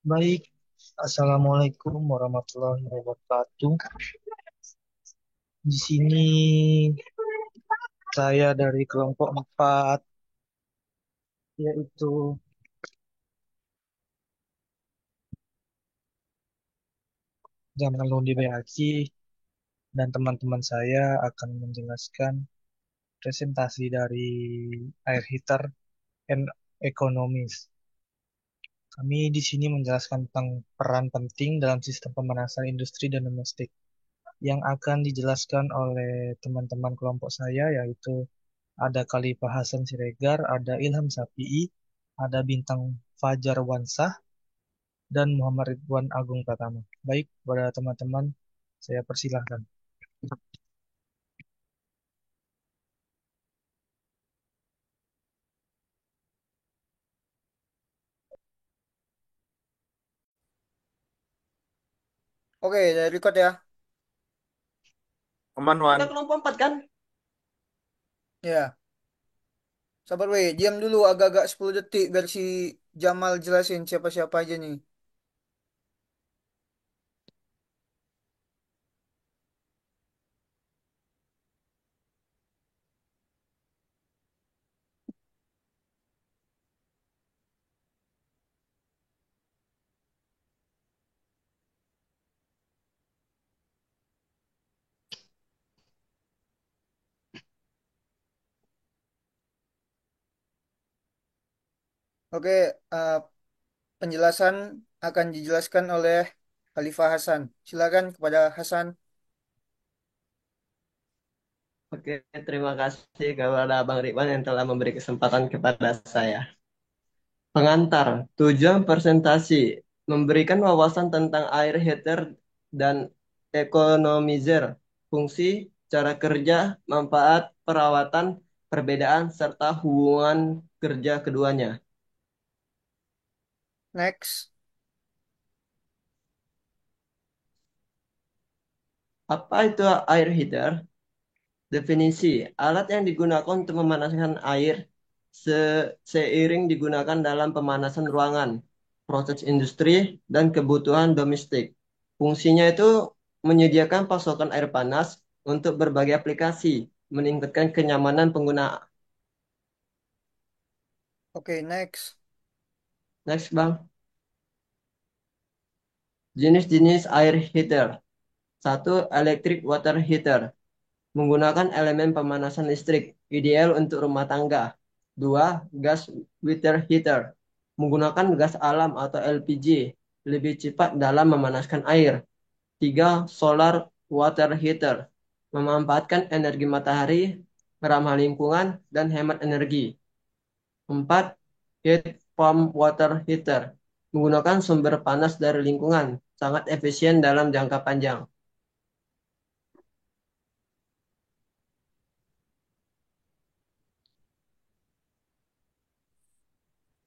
Baik, Assalamualaikum warahmatullahi wabarakatuh. Di sini saya dari kelompok 4, yaitu Jamaludin Bayaki, dan teman-teman saya akan menjelaskan presentasi dari air heater and economies. Kami di sini menjelaskan tentang peran penting dalam sistem pemanasan industri dan domestik yang akan dijelaskan oleh teman-teman kelompok saya, yaitu ada Khalifah Hasan Siregar, ada Ilham Sapi'i, ada Bintang Fajar Wansah, dan Muhammad Ridwan Agung Pratama. Baik, kepada teman-teman, saya persilahkan. Oke, dari record ya. Aman, Kita Wan. kelompok 4 kan? Ya, sabar weh. Diam dulu agak-agak 10 detik biar si Jamal jelasin siapa-siapa aja nih. Oke, eh, penjelasan akan dijelaskan oleh Khalifah Hasan. Silakan kepada Hasan. Oke, terima kasih kepada Bang Ridwan yang telah memberi kesempatan kepada saya. Pengantar, tujuan presentasi, memberikan wawasan tentang air heater dan economizer, fungsi, cara kerja, manfaat, perawatan, perbedaan, serta hubungan kerja keduanya. Next. Apa itu air heater? Definisi, alat yang digunakan untuk memanaskan air seiring digunakan dalam pemanasan ruangan, proses industri, dan kebutuhan domestik. Fungsinya itu menyediakan pasokan air panas untuk berbagai aplikasi, meningkatkan kenyamanan pengguna. Oke, next. Next, Bang. Jenis-jenis air heater. Satu, electric water heater. Menggunakan elemen pemanasan listrik, ideal untuk rumah tangga. Dua, gas water heater. Menggunakan gas alam atau LPG, lebih cepat dalam memanaskan air. Tiga, solar water heater. Memanfaatkan energi matahari, ramah lingkungan, dan hemat energi. Empat, heat pump water heater. Menggunakan sumber panas dari lingkungan, sangat efisien dalam jangka panjang.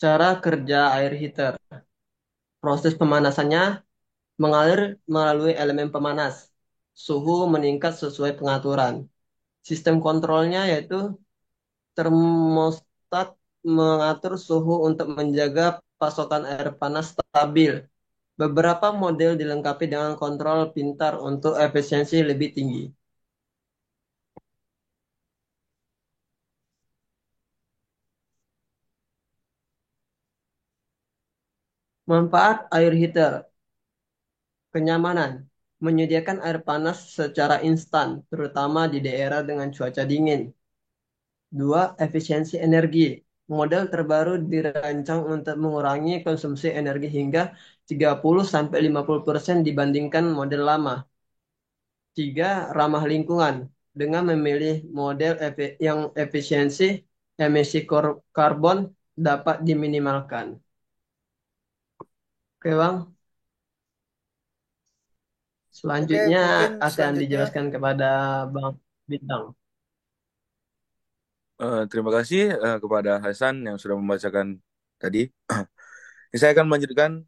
Cara kerja air heater. Proses pemanasannya mengalir melalui elemen pemanas. Suhu meningkat sesuai pengaturan. Sistem kontrolnya yaitu termostat mengatur suhu untuk menjaga pasokan air panas stabil. Beberapa model dilengkapi dengan kontrol pintar untuk efisiensi lebih tinggi. Manfaat air heater, kenyamanan, menyediakan air panas secara instan, terutama di daerah dengan cuaca dingin. Dua, efisiensi energi. Model terbaru dirancang untuk mengurangi konsumsi energi hingga 30-50% dibandingkan model lama. Tiga, ramah lingkungan. Dengan memilih model yang efisiensi emisi karbon dapat diminimalkan. Oke, Bang. Oke, Selanjutnya mungkin akan selanjutnya. dijelaskan kepada Bang Bintang. Terima kasih kepada Hasan yang sudah membacakan tadi. Saya akan melanjutkan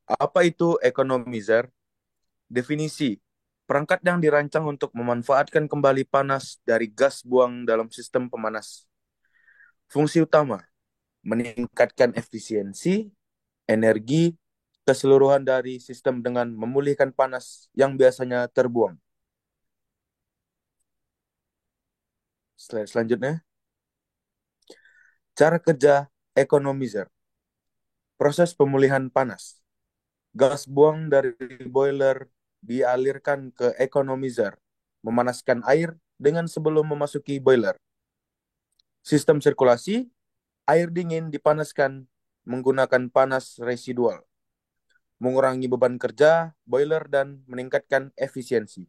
apa itu economizer. Definisi, perangkat yang dirancang untuk memanfaatkan kembali panas dari gas buang dalam sistem pemanas. Fungsi utama, meningkatkan efisiensi, energi, keseluruhan dari sistem dengan memulihkan panas yang biasanya terbuang. Slide selanjutnya, cara kerja economizer. Proses pemulihan panas. Gas buang dari boiler dialirkan ke economizer, memanaskan air dengan sebelum memasuki boiler. Sistem sirkulasi, air dingin dipanaskan menggunakan panas residual, mengurangi beban kerja boiler dan meningkatkan efisiensi.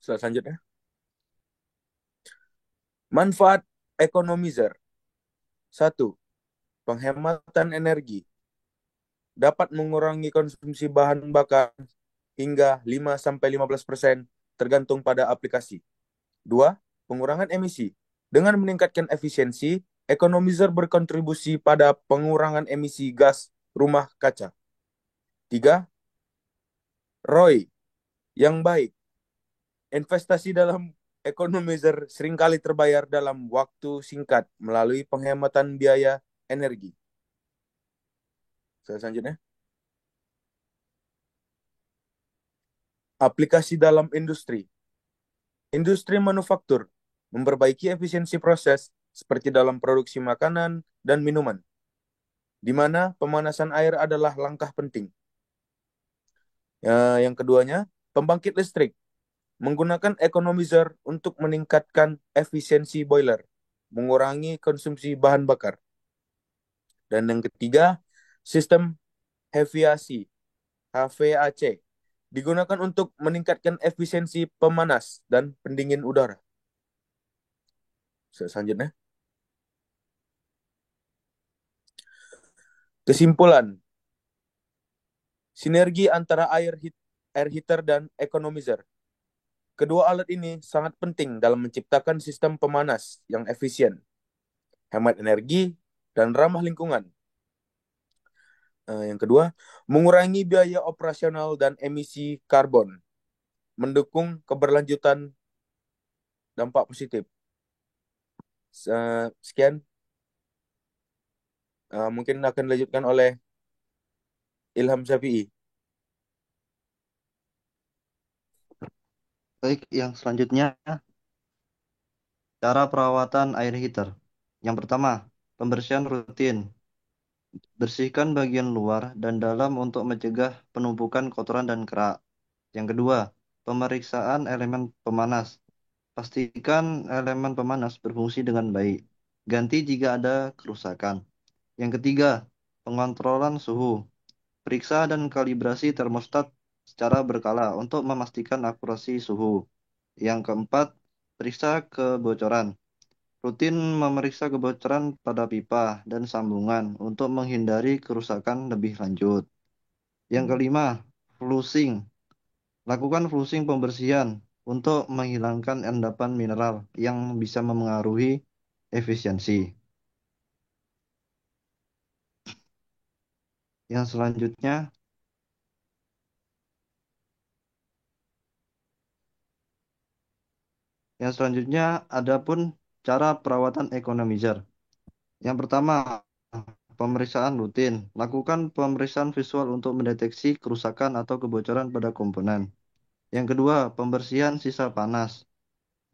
Selanjutnya, manfaat economizer. 1. Penghematan energi. Dapat mengurangi konsumsi bahan bakar hingga 5-15% tergantung pada aplikasi. 2. Pengurangan emisi. Dengan meningkatkan efisiensi, economizer berkontribusi pada pengurangan emisi gas rumah kaca. 3. ROI yang baik. Investasi dalam economizer seringkali terbayar dalam waktu singkat melalui penghematan biaya energi. Selanjutnya, aplikasi dalam industri. Industri manufaktur memperbaiki efisiensi proses seperti dalam produksi makanan dan minuman, di mana pemanasan air adalah langkah penting. Yang keduanya, pembangkit listrik menggunakan economizer untuk meningkatkan efisiensi boiler, mengurangi konsumsi bahan bakar. Dan yang ketiga, sistem HVAC, HVAC, digunakan untuk meningkatkan efisiensi pemanas dan pendingin udara. Selanjutnya, kesimpulan, sinergi antara air heater dan economizer. Kedua alat ini sangat penting dalam menciptakan sistem pemanas yang efisien, hemat energi, dan ramah lingkungan. Yang kedua, mengurangi biaya operasional dan emisi karbon, mendukung keberlanjutan dampak positif. Sekian, mungkin akan dilanjutkan oleh Ilham Syafi'i. Baik, yang selanjutnya cara perawatan air heater. Yang pertama, pembersihan rutin. Bersihkan bagian luar dan dalam untuk mencegah penumpukan kotoran dan kerak. Yang kedua, pemeriksaan elemen pemanas. Pastikan elemen pemanas berfungsi dengan baik. Ganti jika ada kerusakan. Yang ketiga, pengontrolan suhu. Periksa dan kalibrasi termostat secara berkala untuk memastikan akurasi suhu. Yang keempat, periksa kebocoran. Rutin memeriksa kebocoran pada pipa dan sambungan untuk menghindari kerusakan lebih lanjut. Yang kelima, flushing. Lakukan flushing pembersihan untuk menghilangkan endapan mineral yang bisa memengaruhi efisiensi. Yang selanjutnya, adapun cara perawatan economizer. Yang pertama, pemeriksaan rutin. Lakukan pemeriksaan visual untuk mendeteksi kerusakan atau kebocoran pada komponen. Yang kedua, pembersihan sisa panas.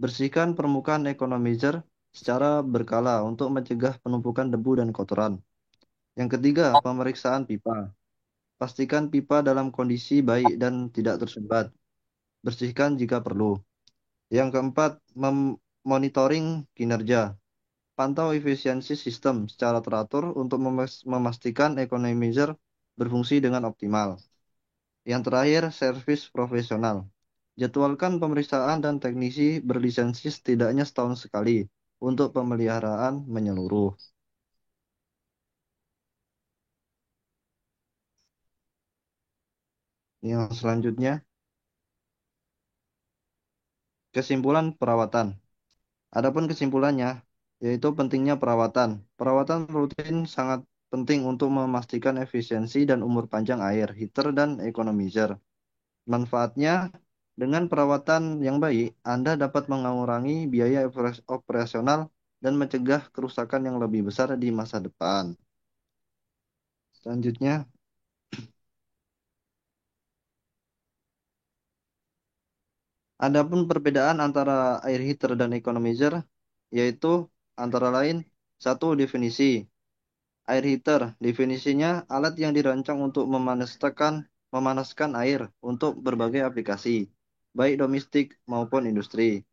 Bersihkan permukaan economizer secara berkala untuk mencegah penumpukan debu dan kotoran. Yang ketiga, pemeriksaan pipa. Pastikan pipa dalam kondisi baik dan tidak tersumbat. Bersihkan jika perlu. Yang keempat, monitoring kinerja. Pantau efisiensi sistem secara teratur untuk memastikan economizer berfungsi dengan optimal. Yang terakhir, servis profesional. Jadwalkan pemeriksaan dan teknisi berlisensi setidaknya setahun sekali untuk pemeliharaan menyeluruh. Yang selanjutnya, kesimpulan perawatan. Adapun kesimpulannya, yaitu pentingnya perawatan. Perawatan rutin sangat penting untuk memastikan efisiensi dan umur panjang air, heater, dan economizer. Manfaatnya, dengan perawatan yang baik, Anda dapat mengurangi biaya operasional dan mencegah kerusakan yang lebih besar di masa depan. Selanjutnya, adapun perbedaan antara air heater dan economizer yaitu antara lain satu definisi. Air heater definisinya alat yang dirancang untuk memanaskan air untuk berbagai aplikasi, baik domestik maupun industri.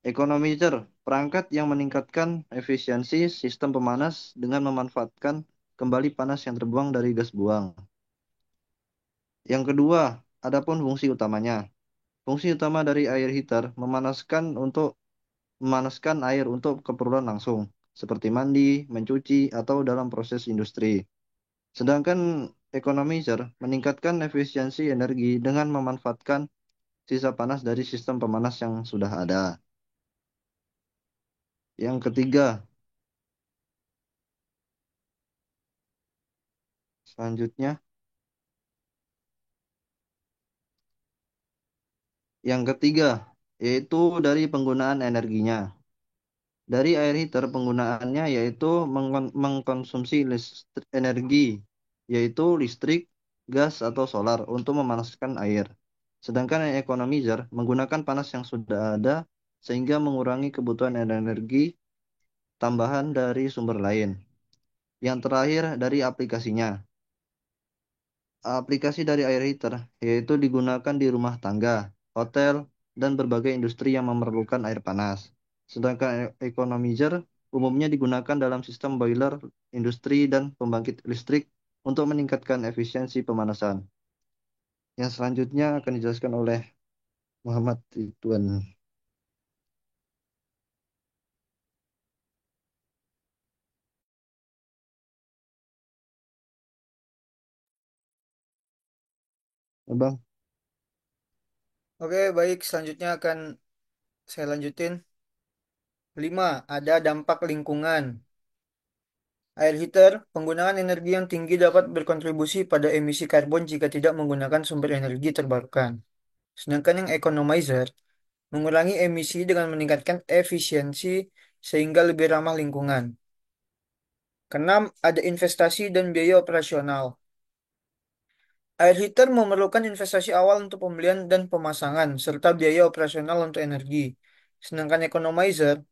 Economizer, perangkat yang meningkatkan efisiensi sistem pemanas dengan memanfaatkan kembali panas yang terbuang dari gas buang. Yang kedua, adapun fungsi utamanya. Fungsi utama dari air heater memanaskan air untuk keperluan langsung, seperti mandi, mencuci, atau dalam proses industri. Sedangkan economizer meningkatkan efisiensi energi dengan memanfaatkan sisa panas dari sistem pemanas yang sudah ada. Yang ketiga, selanjutnya, yang ketiga, yaitu dari penggunaan energinya. Dari air heater penggunaannya yaitu mengkonsumsi energi, yaitu listrik, gas, atau solar untuk memanaskan air. Sedangkan yang economizer menggunakan panas yang sudah ada sehingga mengurangi kebutuhan energi tambahan dari sumber lain. Yang terakhir dari aplikasinya. Aplikasi dari air heater yaitu digunakan di rumah tangga, hotel, dan berbagai industri yang memerlukan air panas. Sedangkan economizer umumnya digunakan dalam sistem boiler, industri, dan pembangkit listrik untuk meningkatkan efisiensi pemanasan. Yang selanjutnya akan dijelaskan oleh Muhammad Ridwan. Bang, Oke, baik. Selanjutnya akan saya lanjutin. 5. Ada dampak lingkungan. Air heater, penggunaan energi yang tinggi dapat berkontribusi pada emisi karbon jika tidak menggunakan sumber energi terbarukan. Sedangkan yang economizer, mengurangi emisi dengan meningkatkan efisiensi sehingga lebih ramah lingkungan. Keenam, ada investasi dan biaya operasional. Air heater memerlukan investasi awal untuk pembelian dan pemasangan, serta biaya operasional untuk energi. Sedangkan economizer,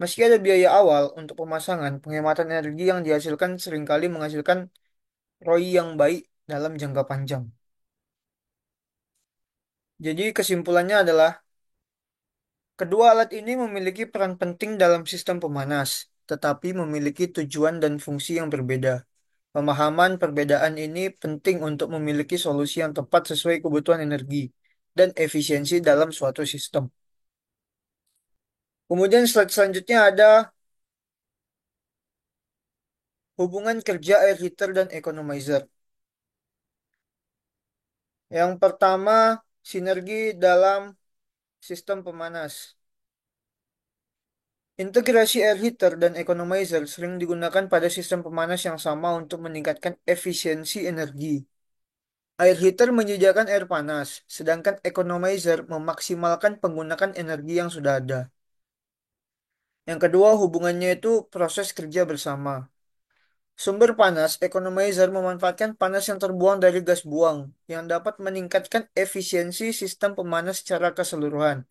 meski ada biaya awal untuk pemasangan, penghematan energi yang dihasilkan seringkali menghasilkan ROI yang baik dalam jangka panjang. Jadi kesimpulannya adalah kedua alat ini memiliki peran penting dalam sistem pemanas, tetapi memiliki tujuan dan fungsi yang berbeda. Pemahaman perbedaan ini penting untuk memiliki solusi yang tepat sesuai kebutuhan energi dan efisiensi dalam suatu sistem. Kemudian slide selanjutnya ada hubungan kerja air heater dan economizer. Yang pertama, sinergi dalam sistem pemanas. Integrasi air heater dan economizer sering digunakan pada sistem pemanas yang sama untuk meningkatkan efisiensi energi. Air heater menyediakan air panas, sedangkan economizer memaksimalkan penggunaan energi yang sudah ada. Yang kedua, hubungannya itu proses kerja bersama. Sumber panas, economizer memanfaatkan panas yang terbuang dari gas buang, yang dapat meningkatkan efisiensi sistem pemanas secara keseluruhan.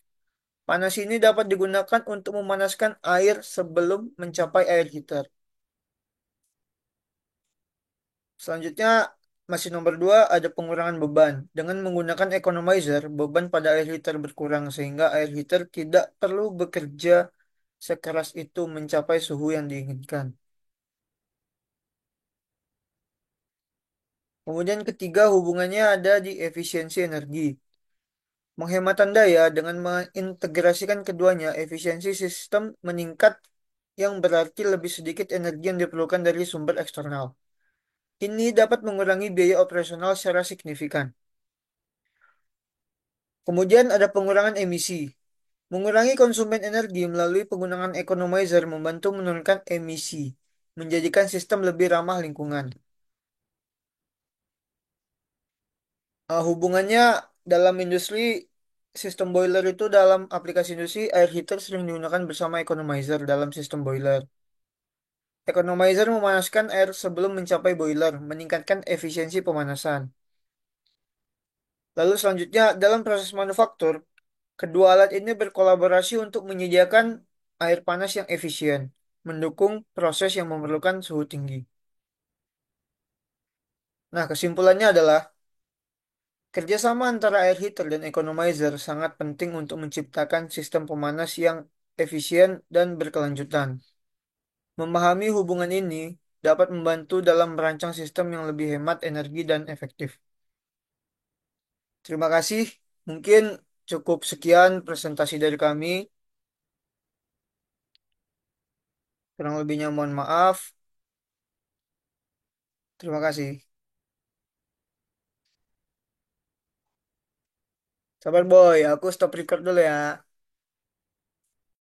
Panas ini dapat digunakan untuk memanaskan air sebelum mencapai air heater. Selanjutnya, masih nomor 2 ada pengurangan beban. Dengan menggunakan economizer, beban pada air heater berkurang sehingga air heater tidak perlu bekerja sekeras itu mencapai suhu yang diinginkan. Kemudian ketiga hubungannya ada di efisiensi energi. Penghematan daya dengan mengintegrasikan keduanya, efisiensi sistem meningkat yang berarti lebih sedikit energi yang diperlukan dari sumber eksternal. Ini dapat mengurangi biaya operasional secara signifikan. Kemudian ada pengurangan emisi. Mengurangi konsumen energi melalui penggunaan economizer membantu menurunkan emisi, menjadikan sistem lebih ramah lingkungan. Hubungannya dalam industri, sistem boiler itu dalam aplikasi industri, air heater sering digunakan bersama economizer dalam sistem boiler. Economizer memanaskan air sebelum mencapai boiler, meningkatkan efisiensi pemanasan. Lalu selanjutnya, dalam proses manufaktur, kedua alat ini berkolaborasi untuk menyediakan air panas yang efisien, mendukung proses yang memerlukan suhu tinggi. Nah, kesimpulannya adalah kerjasama antara air heater dan economizer sangat penting untuk menciptakan sistem pemanas yang efisien dan berkelanjutan. Memahami hubungan ini dapat membantu dalam merancang sistem yang lebih hemat energi dan efektif. Terima kasih. Mungkin cukup sekian presentasi dari kami. Kurang lebihnya mohon maaf. Terima kasih. Sabar boy, aku stop record dulu ya.